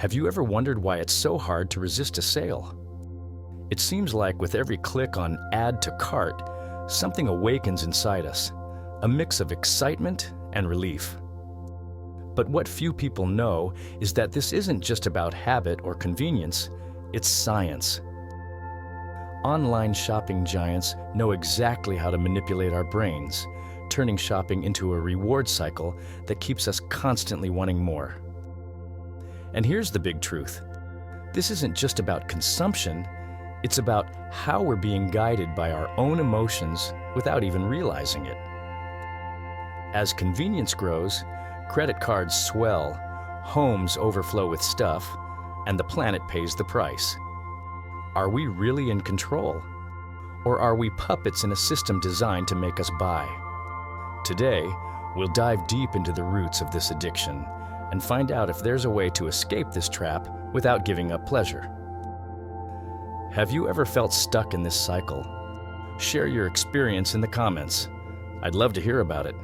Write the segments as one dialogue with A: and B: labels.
A: Have you ever wondered why it's so hard to resist a sale? It seems like with every click on Add to Cart, something awakens inside us, a mix of excitement and relief. But what few people know is that this isn't just about habit or convenience, it's science. Online shopping giants know exactly how to manipulate our brains, turning shopping into a reward cycle that keeps us constantly wanting more. And here's the big truth. This isn't just about consumption, it's about how we're being guided by our own emotions without even realizing it. As convenience grows, credit cards swell, homes overflow with stuff, and the planet pays the price. Are we really in control? Or are we puppets in a system designed to make us buy? Today, we'll dive deep into the roots of this addiction and find out if there's a way to escape this trap without giving up pleasure. Have you ever felt stuck in this cycle? Share your experience in the comments. I'd love to hear about it.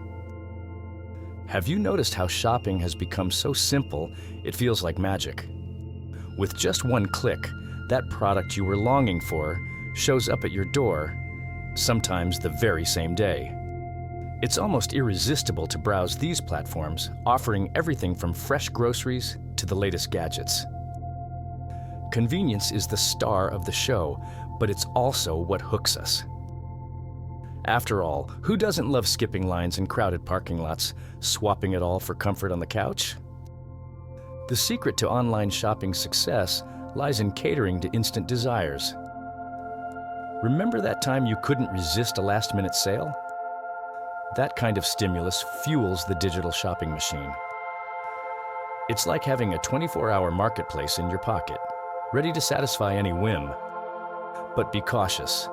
A: Have you noticed how shopping has become so simple it feels like magic? With just one click, that product you were longing for shows up at your door, sometimes the very same day. It's almost irresistible to browse these platforms, offering everything from fresh groceries to the latest gadgets. Convenience is the star of the show, but it's also what hooks us. After all, who doesn't love skipping lines in crowded parking lots, swapping it all for comfort on the couch? The secret to online shopping's success lies in catering to instant desires. Remember that time you couldn't resist a last-minute sale? That kind of stimulus fuels the digital shopping machine. It's like having a 24-hour marketplace in your pocket, ready to satisfy any whim. But be cautious.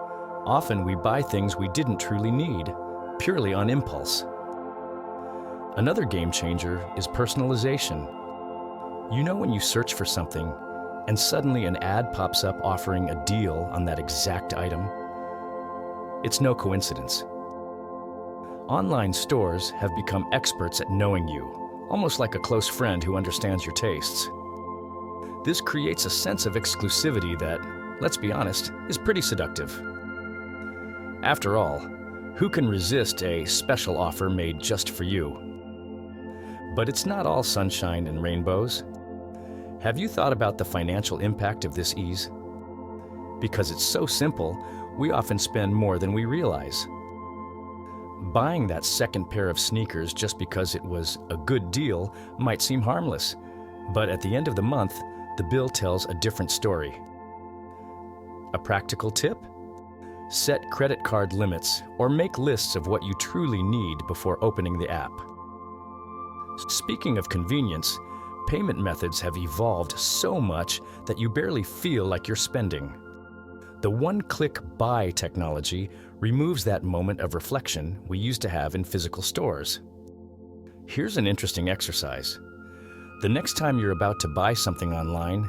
A: Often we buy things we didn't truly need, purely on impulse. Another game changer is personalization. You know when you search for something, and suddenly an ad pops up offering a deal on that exact item? It's no coincidence. Online stores have become experts at knowing you, almost like a close friend who understands your tastes. This creates a sense of exclusivity that, let's be honest, is pretty seductive. After all, who can resist a special offer made just for you? But it's not all sunshine and rainbows. Have you thought about the financial impact of this ease? Because it's so simple, we often spend more than we realize. Buying that second pair of sneakers just because it was a good deal might seem harmless, but at the end of the month, the bill tells a different story. A practical tip? Set credit card limits or make lists of what you truly need before opening the app. Speaking of convenience, payment methods have evolved so much that you barely feel like you're spending. The one-click buy technology removes that moment of reflection we used to have in physical stores. Here's an interesting exercise. The next time you're about to buy something online,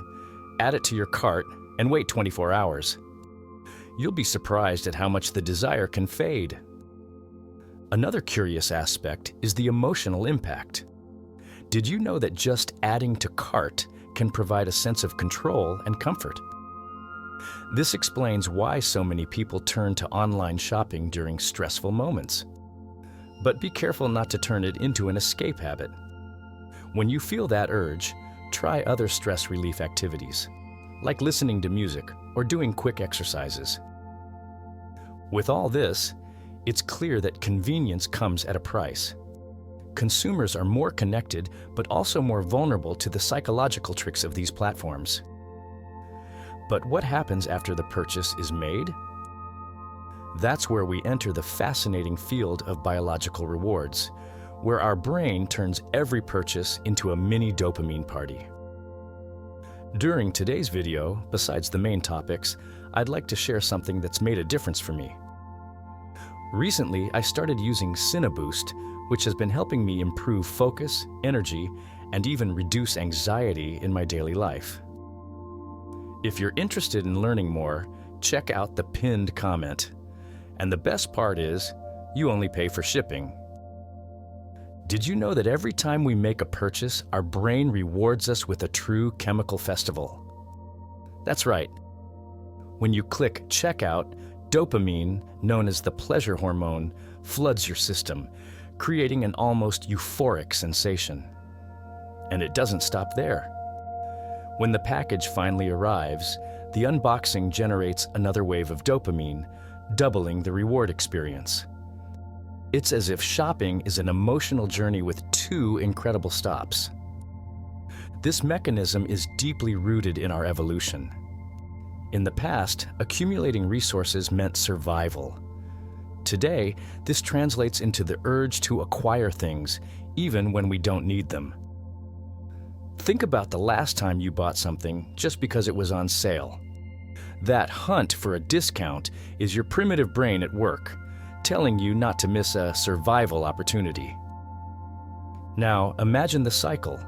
A: add it to your cart and wait 24 hours. You'll be surprised at how much the desire can fade. Another curious aspect is the emotional impact. Did you know that just adding to cart can provide a sense of control and comfort? This explains why so many people turn to online shopping during stressful moments. But be careful not to turn it into an escape habit. When you feel that urge, try other stress relief activities, like listening to music or doing quick exercises. With all this, it's clear that convenience comes at a price. Consumers are more connected, but also more vulnerable to the psychological tricks of these platforms. But what happens after the purchase is made? That's where we enter the fascinating field of biological rewards, where our brain turns every purchase into a mini dopamine party. During today's video, besides the main topics, I'd like to share something that's made a difference for me. Recently, I started using CineBoost, which has been helping me improve focus, energy, and even reduce anxiety in my daily life. If you're interested in learning more, check out the pinned comment. And the best part is, you only pay for shipping. Did you know that every time we make a purchase, our brain rewards us with a true chemical festival? That's right. When you click checkout, dopamine, known as the pleasure hormone, floods your system, creating an almost euphoric sensation. And it doesn't stop there. When the package finally arrives, the unboxing generates another wave of dopamine, doubling the reward experience. It's as if shopping is an emotional journey with two incredible stops. This mechanism is deeply rooted in our evolution. In the past, accumulating resources meant survival. Today, this translates into the urge to acquire things, even when we don't need them. Think about the last time you bought something just because it was on sale. That hunt for a discount is your primitive brain at work, telling you not to miss a survival opportunity. Now, imagine the cycle: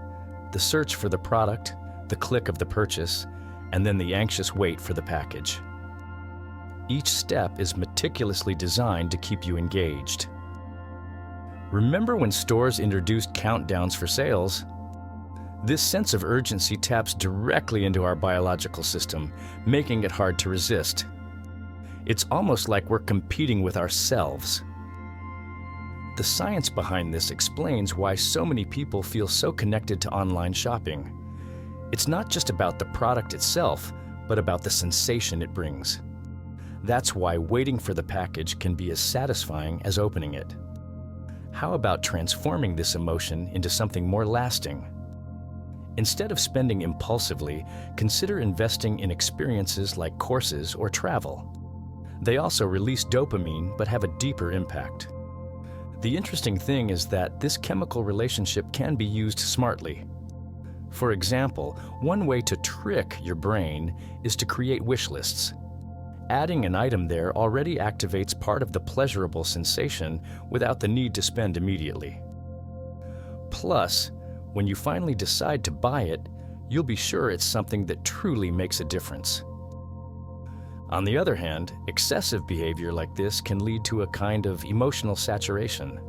A: the search for the product, the click of the purchase, and then the anxious wait for the package. Each step is meticulously designed to keep you engaged. Remember when stores introduced countdowns for sales? This sense of urgency taps directly into our biological system, making it hard to resist. It's almost like we're competing with ourselves. The science behind this explains why so many people feel so connected to online shopping. It's not just about the product itself, but about the sensation it brings. That's why waiting for the package can be as satisfying as opening it. How about transforming this emotion into something more lasting? Instead of spending impulsively, consider investing in experiences like courses or travel. They also release dopamine but have a deeper impact. The interesting thing is that this chemical relationship can be used smartly. For example, one way to trick your brain is to create wish lists. Adding an item there already activates part of the pleasurable sensation without the need to spend immediately. Plus, when you finally decide to buy it, you'll be sure it's something that truly makes a difference. On the other hand, excessive behavior like this can lead to a kind of emotional saturation.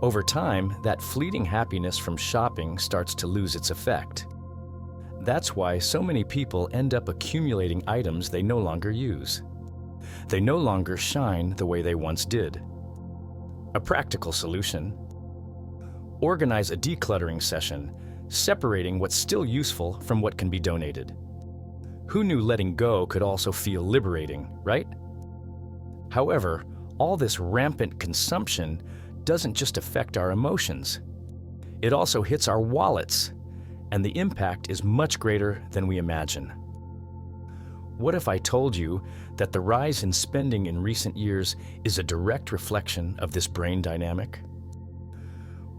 A: Over time, that fleeting happiness from shopping starts to lose its effect. That's why so many people end up accumulating items they no longer use. They no longer shine the way they once did. A practical solution: organize a decluttering session, separating what's still useful from what can be donated. Who knew letting go could also feel liberating, right? However, all this rampant consumption doesn't just affect our emotions. It also hits our wallets, and the impact is much greater than we imagine. What if I told you that the rise in spending in recent years is a direct reflection of this brain dynamic?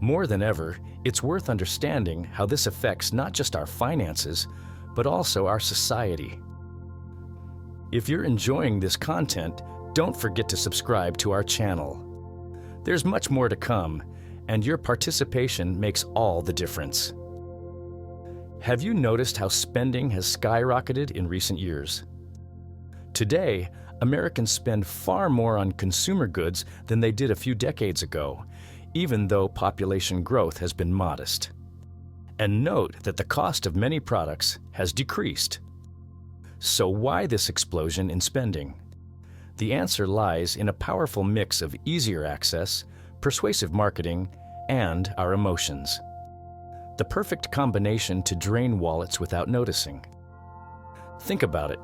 A: More than ever, it's worth understanding how this affects not just our finances, but also our society. If you're enjoying this content, don't forget to subscribe to our channel. There's much more to come, and your participation makes all the difference. Have you noticed how spending has skyrocketed in recent years? Today, Americans spend far more on consumer goods than they did a few decades ago, even though population growth has been modest. And note that the cost of many products has decreased. So why this explosion in spending? The answer lies in a powerful mix of easier access, persuasive marketing, and our emotions. The perfect combination to drain wallets without noticing. Think about it.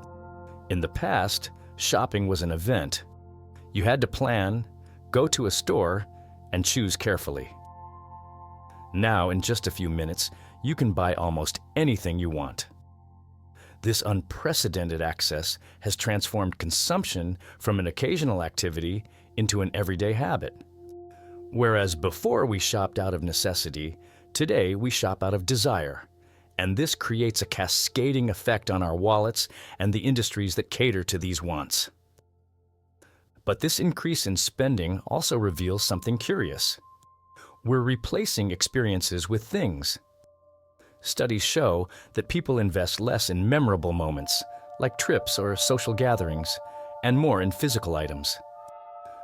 A: In the past, shopping was an event. You had to plan, go to a store, and choose carefully. Now, in just a few minutes, you can buy almost anything you want. This unprecedented access has transformed consumption from an occasional activity into an everyday habit. Whereas before we shopped out of necessity, today we shop out of desire. And this creates a cascading effect on our wallets and the industries that cater to these wants. But this increase in spending also reveals something curious. We're replacing experiences with things. Studies show that people invest less in memorable moments, like trips or social gatherings, and more in physical items.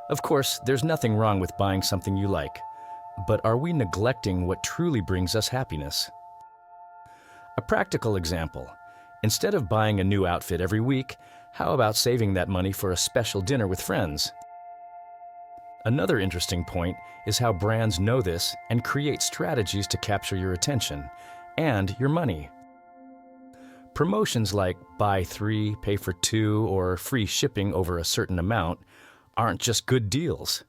A: Of course, there's nothing wrong with buying something you like, But are we neglecting what truly brings us happiness? A practical example. Instead of buying a new outfit every week, how about saving that money for a special dinner with friends? Another interesting point is how brands know this and create strategies to capture your attention and your money. Promotions like buy 3, pay for 2, or free shipping over a certain amount aren't just good deals.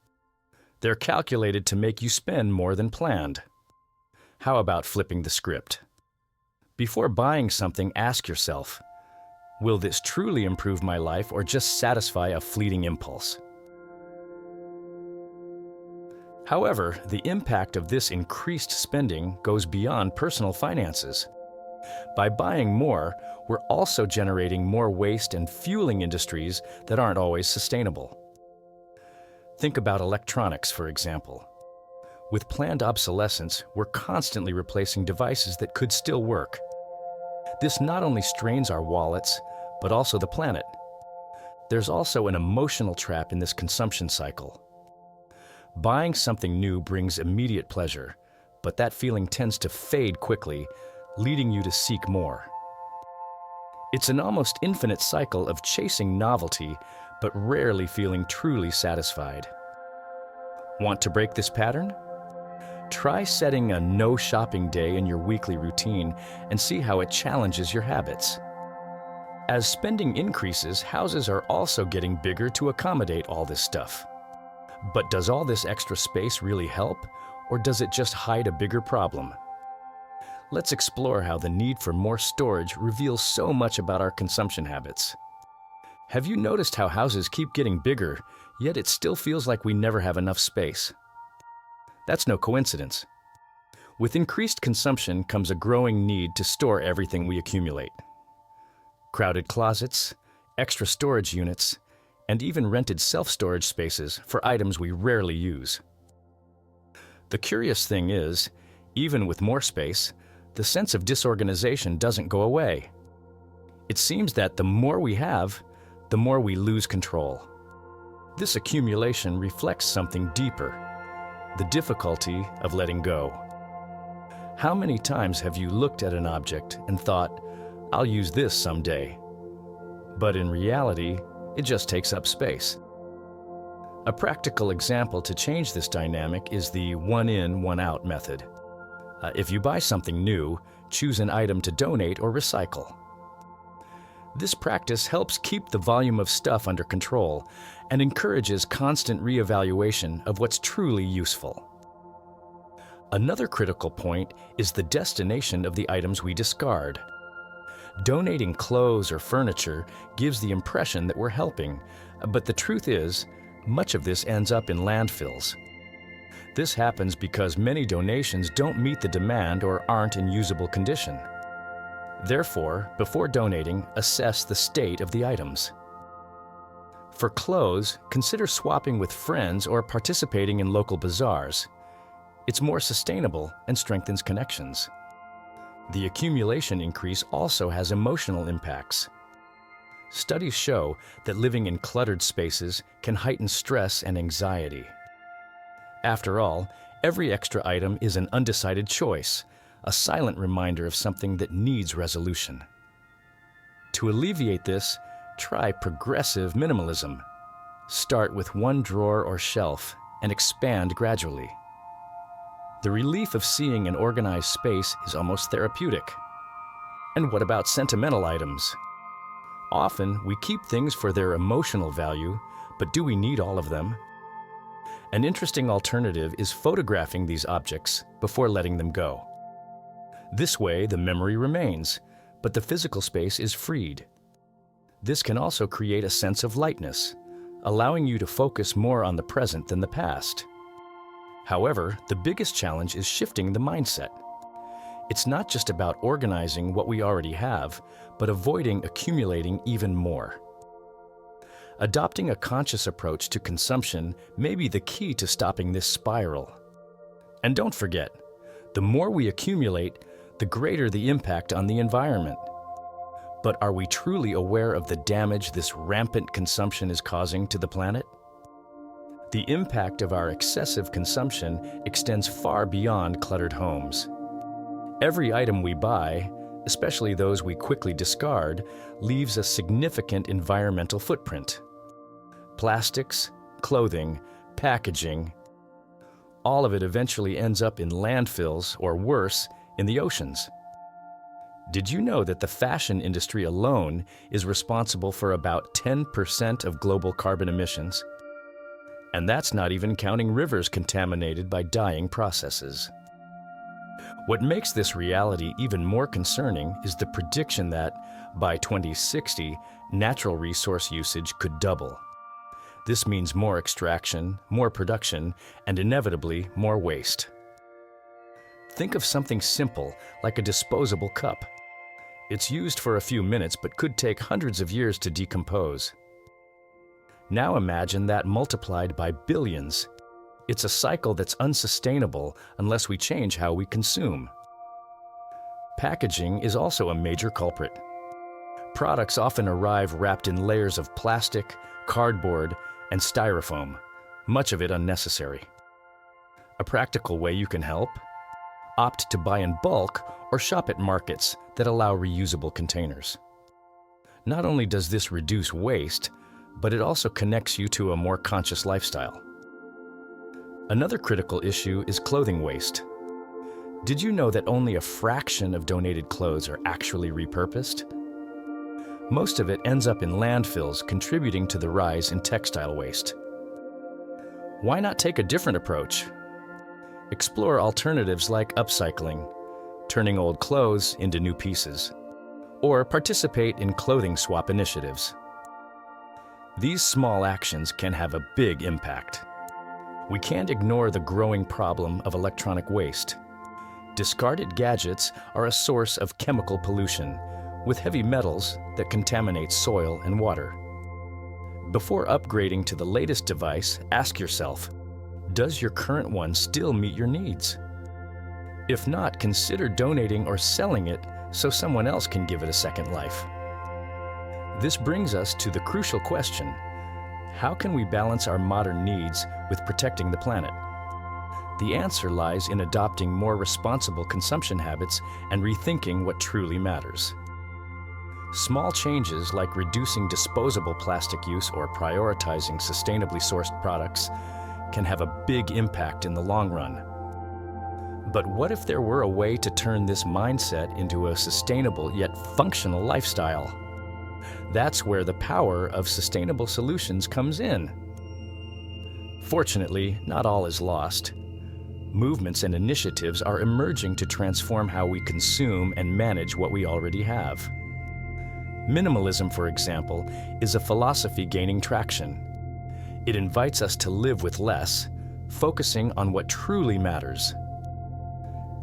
A: They're calculated to make you spend more than planned. How about flipping the script? Before buying something, ask yourself, will this truly improve my life or just satisfy a fleeting impulse? However, the impact of this increased spending goes beyond personal finances. By buying more, we're also generating more waste and fueling industries that aren't always sustainable. Think about electronics, for example. With planned obsolescence, we're constantly replacing devices that could still work. This not only strains our wallets, but also the planet. There's also an emotional trap in this consumption cycle. Buying something new brings immediate pleasure, but that feeling tends to fade quickly, leading you to seek more. It's an almost infinite cycle of chasing novelty, but rarely feeling truly satisfied. Want to break this pattern? Try setting a no shopping day in your weekly routine and see how it challenges your habits. As spending increases, houses are also getting bigger to accommodate all this stuff. But does all this extra space really help, or does it just hide a bigger problem? Let's explore how the need for more storage reveals so much about our consumption habits. Have you noticed how houses keep getting bigger, yet it still feels like we never have enough space? That's no coincidence. With increased consumption comes a growing need to store everything we accumulate. Crowded closets, extra storage units, and even rented self-storage spaces for items we rarely use. The curious thing is, even with more space, the sense of disorganization doesn't go away. It seems that the more we have, the more we lose control. This accumulation reflects something deeper: the difficulty of letting go. How many times have you looked at an object and thought, I'll use this someday? But in reality, it just takes up space. A practical example to change this dynamic is the one in, one out method. If you buy something new, choose an item to donate or recycle. This practice helps keep the volume of stuff under control and encourages constant reevaluation of what's truly useful. Another critical point is the destination of the items we discard. Donating clothes or furniture gives the impression that we're helping, but the truth is, much of this ends up in landfills. This happens because many donations don't meet the demand or aren't in usable condition. Therefore, before donating, assess the state of the items. For clothes, consider swapping with friends or participating in local bazaars. It's more sustainable and strengthens connections. The accumulation increase also has emotional impacts. Studies show that living in cluttered spaces can heighten stress and anxiety. After all, every extra item is an undecided choice, a silent reminder of something that needs resolution. To alleviate this, try progressive minimalism. Start with one drawer or shelf and expand gradually. The relief of seeing an organized space is almost therapeutic. And what about sentimental items? Often, we keep things for their emotional value, but do we need all of them? An interesting alternative is photographing these objects before letting them go. This way, the memory remains, but the physical space is freed. This can also create a sense of lightness, allowing you to focus more on the present than the past. However, the biggest challenge is shifting the mindset. It's not just about organizing what we already have, but avoiding accumulating even more. Adopting a conscious approach to consumption may be the key to stopping this spiral. And don't forget, the more we accumulate, the greater the impact on the environment. But are we truly aware of the damage this rampant consumption is causing to the planet? The impact of our excessive consumption extends far beyond cluttered homes. Every item we buy, especially those we quickly discard, leaves a significant environmental footprint. Plastics, clothing, packaging, all of it eventually ends up in landfills or worse, in the oceans. Did you know that the fashion industry alone is responsible for about 10% of global carbon emissions? And that's not even counting rivers contaminated by dyeing processes. What makes this reality even more concerning is the prediction that, by 2060, natural resource usage could double. This means more extraction, more production, and inevitably more waste. Think of something simple, like a disposable cup. It's used for a few minutes but could take hundreds of years to decompose. Now imagine that multiplied by billions. It's a cycle that's unsustainable unless we change how we consume. Packaging is also a major culprit. Products often arrive wrapped in layers of plastic, cardboard, and styrofoam, much of it unnecessary. A practical way you can help? Opt to buy in bulk or shop at markets that allow reusable containers. Not only does this reduce waste, but it also connects you to a more conscious lifestyle. Another critical issue is clothing waste. Did you know that only a fraction of donated clothes are actually repurposed? Most of it ends up in landfills, contributing to the rise in textile waste. Why not take a different approach? Explore alternatives like upcycling, turning old clothes into new pieces, or participate in clothing swap initiatives. These small actions can have a big impact. We can't ignore the growing problem of electronic waste. Discarded gadgets are a source of chemical pollution, with heavy metals that contaminate soil and water. Before upgrading to the latest device, ask yourself, does your current one still meet your needs? If not, consider donating or selling it so someone else can give it a second life. This brings us to the crucial question: how can we balance our modern needs with protecting the planet? The answer lies in adopting more responsible consumption habits and rethinking what truly matters. Small changes like reducing disposable plastic use or prioritizing sustainably sourced products can have a big impact in the long run. But what if there were a way to turn this mindset into a sustainable yet functional lifestyle? That's where the power of sustainable solutions comes in. Fortunately, not all is lost. Movements and initiatives are emerging to transform how we consume and manage what we already have. Minimalism, for example, is a philosophy gaining traction. It invites us to live with less, focusing on what truly matters.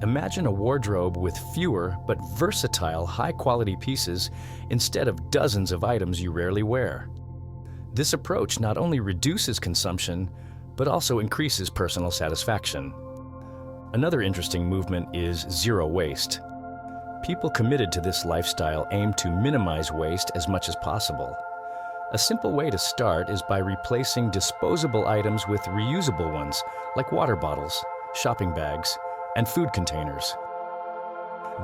A: Imagine a wardrobe with fewer but versatile, high-quality pieces instead of dozens of items you rarely wear. This approach not only reduces consumption, but also increases personal satisfaction. Another interesting movement is zero waste. People committed to this lifestyle aim to minimize waste as much as possible. A simple way to start is by replacing disposable items with reusable ones, like water bottles, shopping bags, and food containers.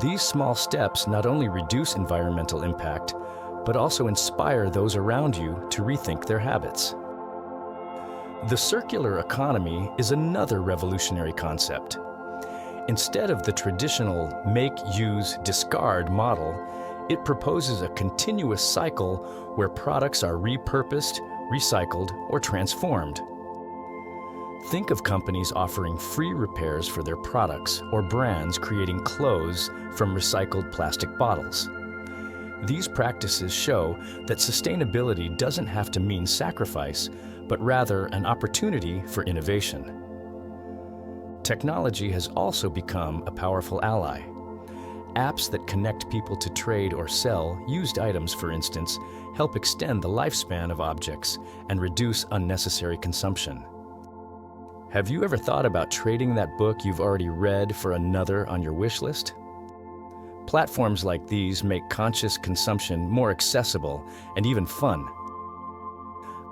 A: These small steps not only reduce environmental impact, but also inspire those around you to rethink their habits. The circular economy is another revolutionary concept. Instead of the traditional make, use, discard model, it proposes a continuous cycle where products are repurposed, recycled, or transformed. Think of companies offering free repairs for their products or brands creating clothes from recycled plastic bottles. These practices show that sustainability doesn't have to mean sacrifice, but rather an opportunity for innovation. Technology has also become a powerful ally. Apps that connect people to trade or sell used items, for instance, help extend the lifespan of objects and reduce unnecessary consumption. Have you ever thought about trading that book you've already read for another on your wish list? Platforms like these make conscious consumption more accessible and even fun.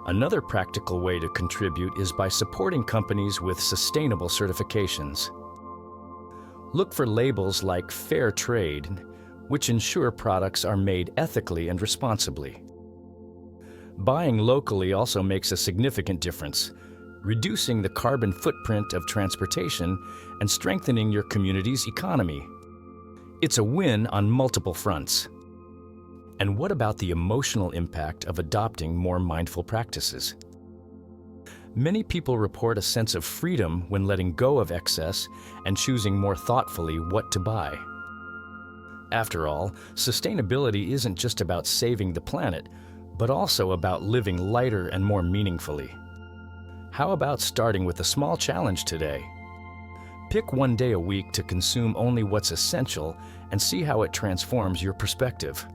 A: Another practical way to contribute is by supporting companies with sustainable certifications. Look for labels like Fair Trade, which ensure products are made ethically and responsibly. Buying locally also makes a significant difference, reducing the carbon footprint of transportation and strengthening your community's economy. It's a win on multiple fronts. And what about the emotional impact of adopting more mindful practices? Many people report a sense of freedom when letting go of excess and choosing more thoughtfully what to buy. After all, sustainability isn't just about saving the planet, but also about living lighter and more meaningfully. How about starting with a small challenge today? Pick one day a week to consume only what's essential and see how it transforms your perspective.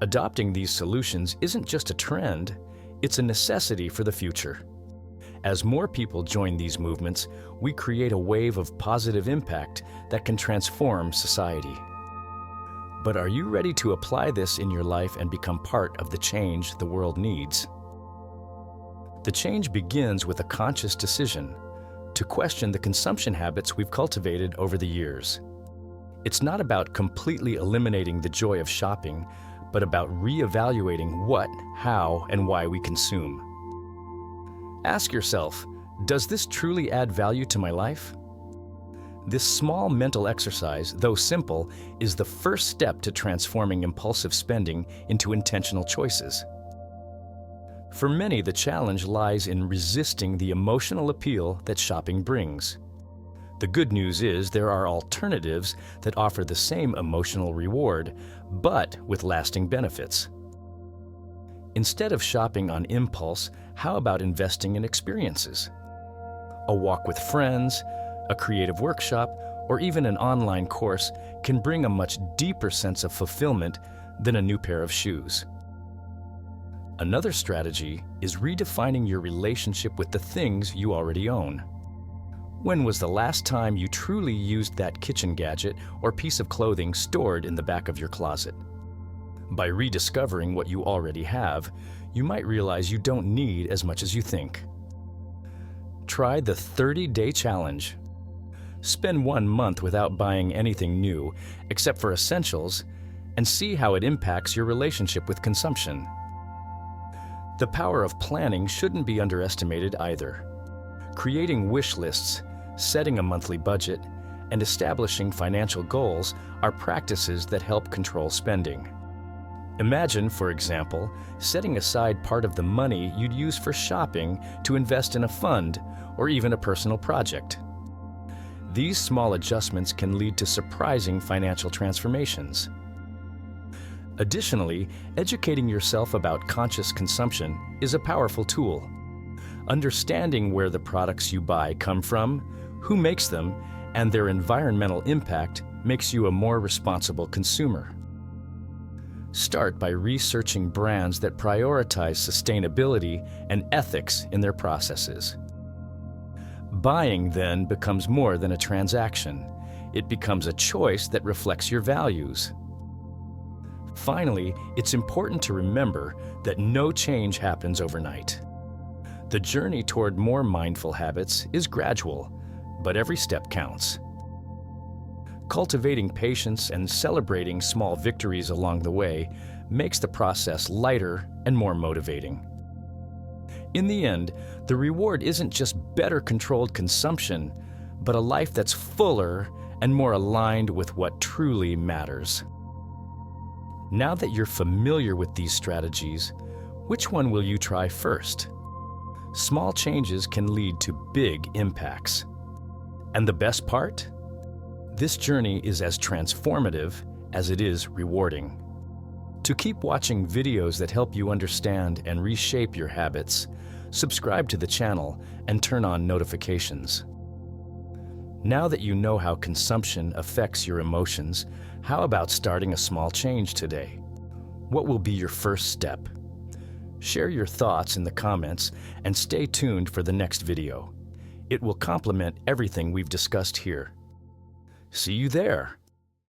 A: Adopting these solutions isn't just a trend, it's a necessity for the future. As more people join these movements, we create a wave of positive impact that can transform society. But are you ready to apply this in your life and become part of the change the world needs? The change begins with a conscious decision to question the consumption habits we've cultivated over the years. It's not about completely eliminating the joy of shopping, but about reevaluating what, how, and why we consume. Ask yourself, does this truly add value to my life? This small mental exercise, though simple, is the first step to transforming impulsive spending into intentional choices. For many, the challenge lies in resisting the emotional appeal that shopping brings. The good news is there are alternatives that offer the same emotional reward, but with lasting benefits. Instead of shopping on impulse, how about investing in experiences? A walk with friends, a creative workshop, or even an online course can bring a much deeper sense of fulfillment than a new pair of shoes. Another strategy is redefining your relationship with the things you already own. When was the last time you truly used that kitchen gadget or piece of clothing stored in the back of your closet? By rediscovering what you already have, you might realize you don't need as much as you think. Try the 30-day challenge. Spend 1 month without buying anything new, except for essentials, and see how it impacts your relationship with consumption. The power of planning shouldn't be underestimated either. Creating wish lists, setting a monthly budget, and establishing financial goals are practices that help control spending. Imagine, for example, setting aside part of the money you'd use for shopping to invest in a fund or even a personal project. These small adjustments can lead to surprising financial transformations. Additionally, educating yourself about conscious consumption is a powerful tool. Understanding where the products you buy come from, who makes them, and their environmental impact makes you a more responsible consumer. Start by researching brands that prioritize sustainability and ethics in their processes. Buying then becomes more than a transaction. It becomes a choice that reflects your values. Finally, it's important to remember that no change happens overnight. The journey toward more mindful habits is gradual, but every step counts. Cultivating patience and celebrating small victories along the way makes the process lighter and more motivating. In the end, the reward isn't just better controlled consumption, but a life that's fuller and more aligned with what truly matters. Now that you're familiar with these strategies, which one will you try first? Small changes can lead to big impacts. And the best part? This journey is as transformative as it is rewarding. To keep watching videos that help you understand and reshape your habits, subscribe to the channel and turn on notifications. Now that you know how consumption affects your emotions, how about starting a small change today? What will be your first step? Share your thoughts in the comments and stay tuned for the next video. It will complement everything we've discussed here. See you there!